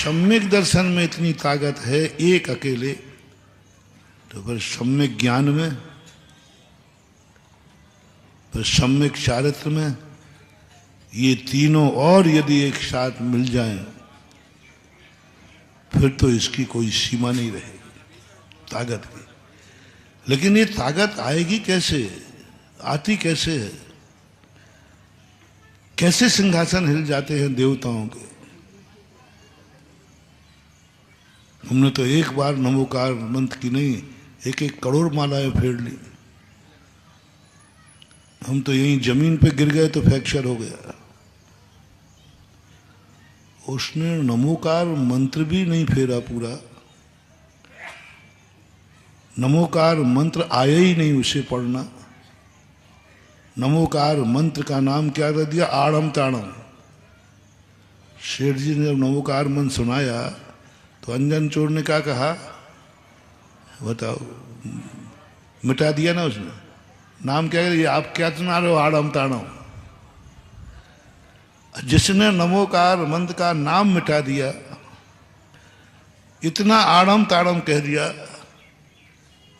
सम्यक दर्शन में इतनी ताकत है एक अकेले, तो फिर सम्यक ज्ञान में, फिर सम्यक चारित्र में, ये तीनों और यदि एक साथ मिल जाएं फिर तो इसकी कोई सीमा नहीं रहेगी ताकत की। लेकिन ये ताकत आएगी कैसे, आती कैसे है? कैसे सिंहासन हिल जाते हैं देवताओं के? हमने तो एक बार नमोकार मंत्र की नहीं, एक एक करोड़ मालाएं फेर ली। हम तो यहीं जमीन पे गिर गए तो फ्रैक्चर हो गया। उसने नमोकार मंत्र भी नहीं फेरा पूरा। नमोकार मंत्र आया ही नहीं उसे पढ़ना। नमोकार मंत्र का नाम क्या कर दिया? आड़म ताड़म। शेठ जी ने जब नमोकार मंत्र सुनाया तो अंजन चोर ने क्या कहा बताओ? मिटा दिया ना उसने। नाम क्या है? ये आप क्या सुना रहे हो? आड़म ताड़म। जिसने नमोकार मंत्र का नाम मिटा दिया, इतना आड़म ताड़म कह दिया,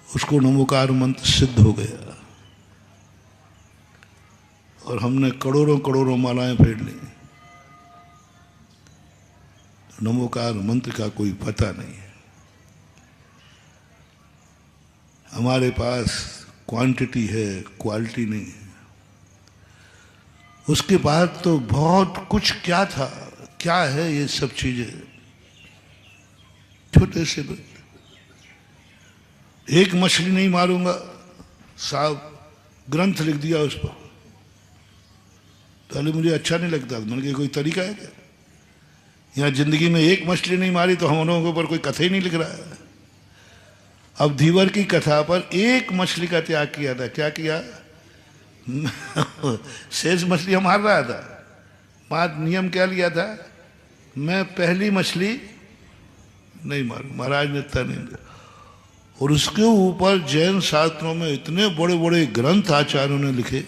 उसको नमोकार मंत्र सिद्ध हो गया। और हमने करोड़ों करोड़ों मालाएं फेर ली। नमोकार मंत्र का कोई पता नहीं है। हमारे पास क्वांटिटी है, क्वालिटी नहीं है। उसके बाद तो बहुत कुछ क्या था, क्या है ये सब चीजें। छोटे से एक मछली नहीं मारूंगा, साहब ग्रंथ लिख दिया उस पर। पहले मुझे अच्छा नहीं लगता, मैंने कहा कोई तरीका है क्या? यहाँ जिंदगी में एक मछली नहीं मारी तो हम लोगों के ऊपर कोई कथा ही नहीं लिख रहा है। अब धीवर की कथा पर एक मछली का त्याग किया था। क्या किया? शेष मछली मार रहा था। बात नियम क्या लिया था? मैं पहली मछली नहीं मारू। महाराज ने इतना नहीं दिया। और उसके ऊपर जैन शास्त्रों में इतने बड़े बड़े ग्रंथ आचार्यों ने लिखे।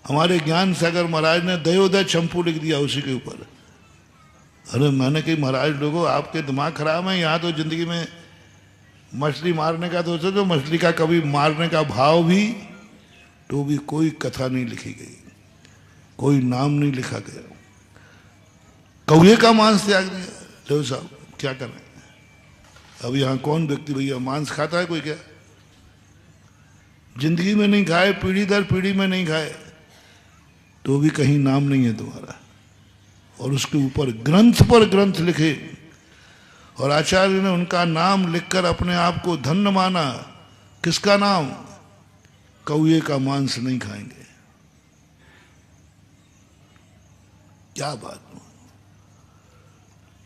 हमारे ज्ञान सागर महाराज ने दयोदय चंपू लिख दिया उसी के ऊपर। अरे मैंने कही महाराज लोगों आपके दिमाग खराब है। यहाँ तो जिंदगी में मछली मारने का तो सोचो, मछली का कभी मारने का भाव भी, तो भी कोई कथा नहीं लिखी गई, कोई नाम नहीं लिखा गया। कौए का मांस त्याग दिया। लो साहब क्या करें? अब यहाँ कौन व्यक्ति भैया मांस खाता है कोई? क्या जिंदगी में नहीं खाए, पीढ़ी दर पीढ़ी में नहीं खाए, तो भी कहीं नाम नहीं है तुम्हारा। और उसके ऊपर ग्रंथ पर ग्रंथ लिखे और आचार्य ने उनका नाम लिखकर अपने आप को धन्य माना। किसका नाम? कौए का मांस नहीं खाएंगे। क्या बात!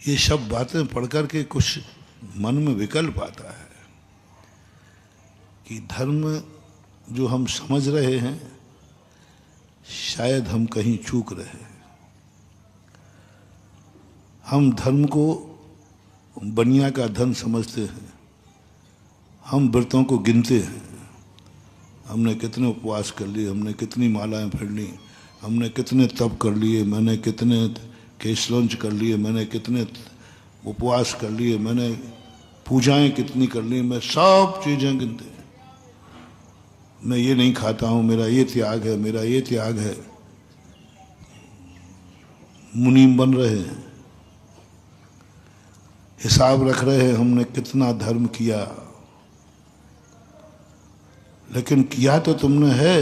ये सब बातें पढ़कर के कुछ मन में विकल्प आता है कि धर्म जो हम समझ रहे हैं शायद हम कहीं चूक रहे हैं। हम धर्म को बनिया का धन समझते हैं। हम व्रतों को गिनते हैं। हमने कितने उपवास कर लिए, हमने कितनी मालाएं फेर ली, हमने कितने तप कर लिए, मैंने कितने केशलंच कर लिए, मैंने कितने उपवास कर लिए, मैंने पूजाएं कितनी कर ली। मैं सब चीज़ें गिनते हैं। मैं ये नहीं खाता हूँ, मेरा ये त्याग है, मेरा ये त्याग है। मुनीम बन रहे हैं, हिसाब रख रहे हैं हमने कितना धर्म किया। लेकिन किया तो तुमने है,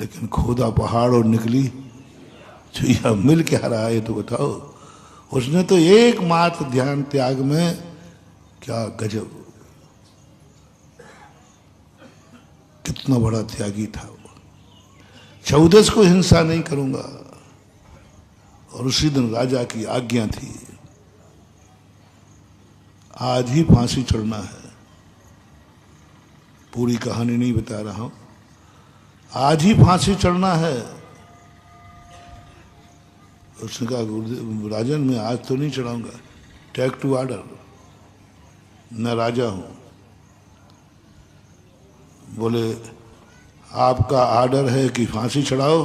लेकिन खोदा पहाड़ और निकली चुईया मिल क्या रहा है तो बताओ। उसने तो एकमात्र ध्यान त्याग में, क्या गजब, कितना बड़ा त्यागी था वो। 14 को हिंसा नहीं करूंगा, और उसी दिन राजा की आज्ञा थी आज ही फांसी चढ़ना है। पूरी कहानी नहीं बता रहा हूं, आज ही फांसी चढ़ना है। उसने कहा राजन मैं आज तो नहीं चढ़ाऊंगा, टेक टू ऑर्डर, मैं राजा हूं। बोले आपका आर्डर है कि फांसी चढ़ाओ,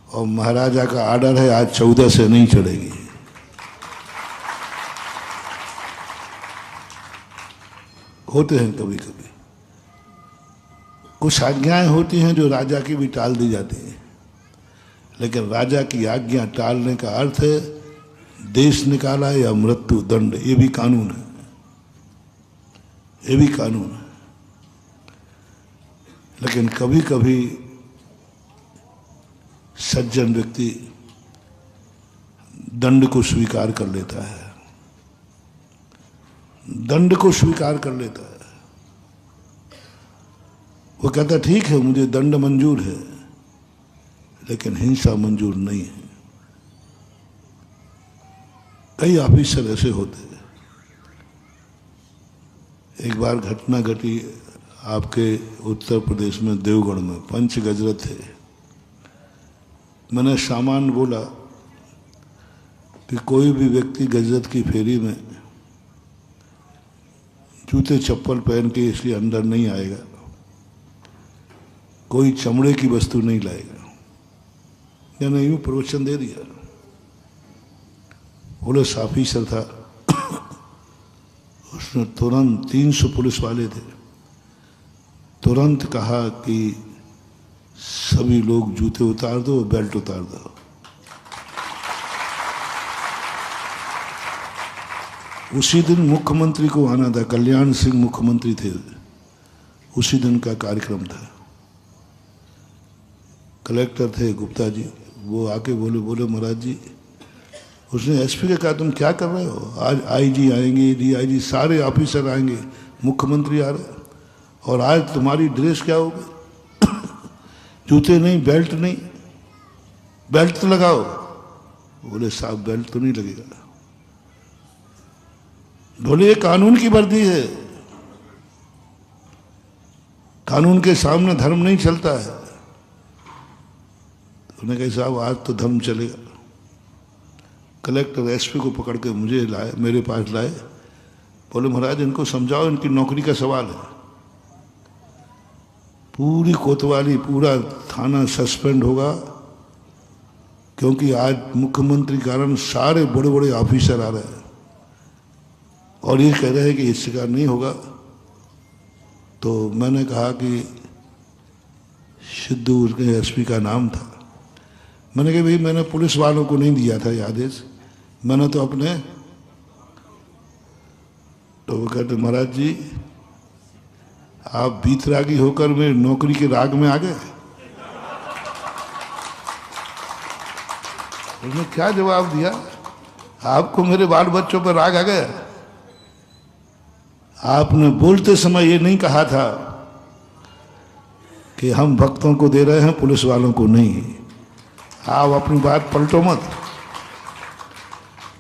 और महाराजा का आर्डर है आज 14 से नहीं चढ़ेगी। होते हैं कभी कभी। कुछ आज्ञाएं होती हैं जो राजा की भी टाल दी जाती हैं, लेकिन राजा की आज्ञा टालने का अर्थ है देश निकाला या मृत्यु दंड। ये भी कानून है, ये भी कानून है। लेकिन कभी कभी सज्जन व्यक्ति दंड को स्वीकार कर लेता है, दंड को स्वीकार कर लेता है। वो कहता ठीक है मुझे दंड मंजूर है, लेकिन हिंसा मंजूर नहीं है। कई ऑफिसर ऐसे होते हैं। एक बार घटना घटी आपके उत्तर प्रदेश में देवगढ़ में, पंच गजरत थे। मैंने सामान बोला कि कोई भी व्यक्ति गजरत की फेरी में जूते चप्पल पहन के इसलिए अंदर नहीं आएगा, कोई चमड़े की वस्तु नहीं लाएगा। मैंने यूं प्रवचन दे दिया। पुलिस ऑफिसर था, उसने तुरंत 300 पुलिस वाले थे, तुरंत कहा कि सभी लोग जूते उतार दो, बेल्ट उतार दो। उसी दिन मुख्यमंत्री को आना था, कल्याण सिंह मुख्यमंत्री थे, उसी दिन का कार्यक्रम था। कलेक्टर थे गुप्ता जी, वो आके बोले महाराज जी, उसने एसपी को कहा तुम क्या कर रहे हो, आज आईजी आएंगे, डीआईजी सारे ऑफिसर आएंगे, मुख्यमंत्री आ रहे, और आज तुम्हारी ड्रेस क्या हो गई, जूते नहीं, बेल्ट नहीं, बेल्ट तो लगाओ। बोले साहब बेल्ट तो नहीं लगेगा। बोले ये कानून की वर्दी है, कानून के सामने धर्म नहीं चलता है। उन्होंने कहा साहब आज तो धर्म चलेगा। कलेक्टर एसपी को पकड़ के मुझे लाए, मेरे पास लाए, बोले महाराज इनको समझाओ, इनकी नौकरी का सवाल है। पूरी कोतवाली, पूरा थाना सस्पेंड होगा, क्योंकि आज मुख्यमंत्री कारण सारे बड़े बड़े ऑफिसर आ रहे हैं और ये कह रहे हैं कि इससे का नहीं होगा। तो मैंने कहा कि सिद्धू उसके एसपी का नाम था। मैंने कहा भाई मैंने पुलिस वालों को नहीं दिया था ये आदेश, मैंने तो अपने। तो वो कहते महाराज जी आप बीतरागी होकर मेरी नौकरी के राग में आ गए। उसने क्या जवाब दिया, आपको मेरे बाल बच्चों पर राग आ गया। आपने बोलते समय ये नहीं कहा था कि हम भक्तों को दे रहे हैं, पुलिस वालों को नहीं। आप अपनी बात पलटो मत।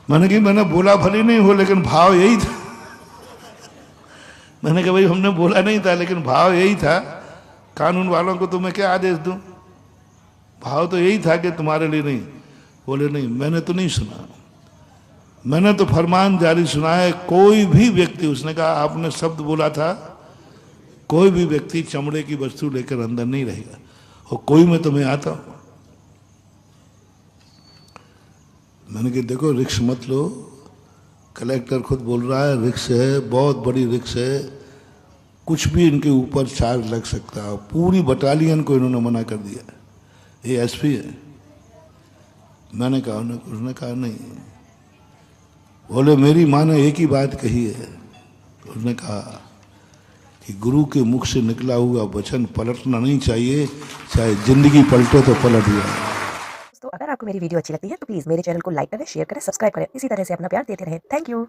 मैंने कहा मैंने बोला भले नहीं हो, लेकिन भाव यही था। मैंने कहा भाई हमने बोला नहीं था, लेकिन भाव यही था। कानून वालों को तो मैं क्या आदेश दूं, भाव तो यही था कि तुम्हारे लिए नहीं। बोले नहीं मैंने तो नहीं सुना, मैंने तो फरमान जारी सुना है। कोई भी व्यक्ति, उसने कहा आपने शब्द बोला था कोई भी व्यक्ति चमड़े की वस्तु लेकर अंदर नहीं रहेगा, और कोई में तो मैं आता हूं। मैंने कहा देखो रिक्स मत लो, कलेक्टर खुद बोल रहा है रिक्स है, बहुत बड़ी रिक्स है, कुछ भी इनके ऊपर चार्ज लग सकता है। पूरी बटालियन को इन्होंने मना कर दिया, ये एसपी है। मैंने कहा, उसने कहा नहीं। बोले मेरी माँ ने एक ही बात कही है, उसने कहा कि गुरु के मुख से निकला हुआ वचन पलटना नहीं चाहिए, चाहे जिंदगी पलटे तो पलट जाए। तो अगर आपको मेरी वीडियो अच्छी लगती है तो प्लीज़ मेरे चैनल को लाइक करें, शेयर करें, सब्सक्राइब करें। इसी तरह से अपना प्यार देते रहें। Thank you.